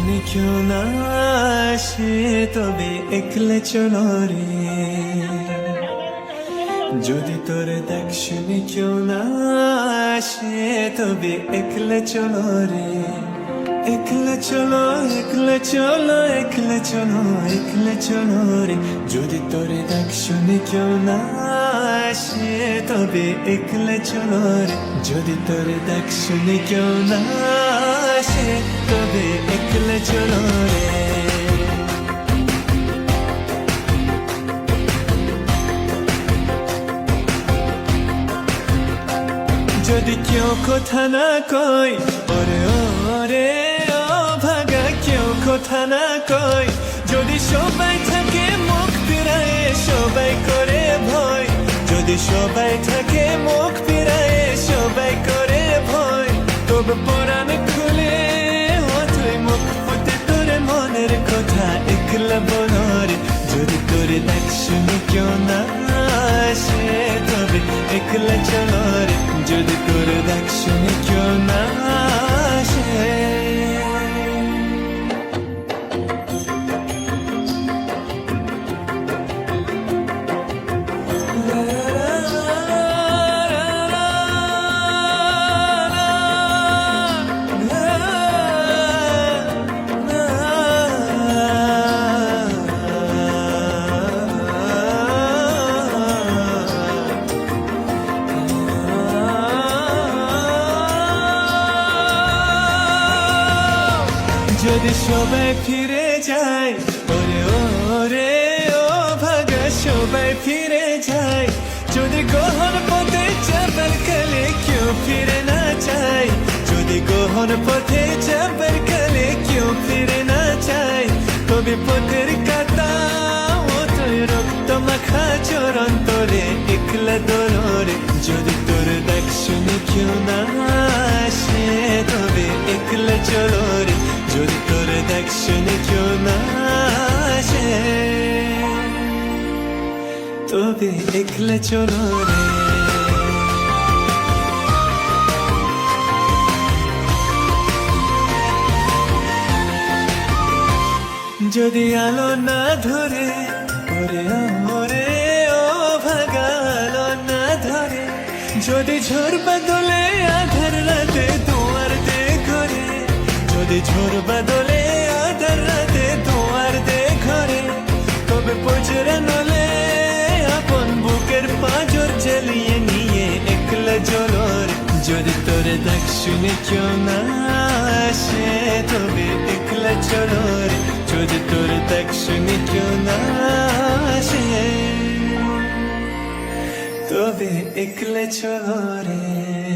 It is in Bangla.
শুনে কেউ না আসে তবে একলে চলো রে। যদি তোর দেখ শুনে কেউ না আসে তবে একলে চলো রে। একলে চলো, একলে চলো, একলে চলো, একলে চলো রে। যদি তোর দেখ শুনে কেউ না আসে তবে একলে চলো রে। যদি তোর দেখ শুনে কেউ না আসে তবে একলে চলো রে। যদি কেউ কথা না কই ওরে ওরে ও ভাগা, কেউ কথা না কই, যদি সবাই থাকে মুখ ফিরায়ে সবাই করে ভয়, যদি সবাই থাকে মুখ ফিরায়ে সবাই করে ভয়, তবে পরাণ খুলে তুই মুখ ফুটে তোর মনের কথা একলা বলো রে। যদি তোর দেখ শুনে কেউ না আসে তবে একলা চলো রে। যদি তোর দেখ শুনে কেউ না আসে। যদি সবাই ফিরে যায় ওরে ওরে ও ভাগা, সবাই ফিরে যায়, যদি গহন পথে চাপার কালে কেউ ফিরে না চায়, যদি গহন পথে চাপার কালে কেউ ফিরে না চায়, তবে পথের কাটা ও তুই রক্ত মাখা চরণ তোরে একলা দোলরে। যদি তোর দেখ শুনে কেউ না আসে তবে একলা চলো রে। যদি তোর দেখ শুনে কেউ না আসে তবে একলা চলো রে। যদি আলো না ধরে ওরে ওরে ও ভাগা, আলো না ধরে, যদি ঝড় বাদলে আধার রাতে দুয়ার দে ঘরে, যদি ঝড় বাদলে আধার রাতে দুয়ার দে ঘরে, তবে পচরা নলে আপন বুকের পাঁজর জ্বালিয়ে নিয়ে একলা চলো রে। যদি তোর দেখ শুনে কেউ না আসে তবে একলা চলো রে। যদি তোর দেখ শুনে কেউ না আসে তবে একলা চলো রে।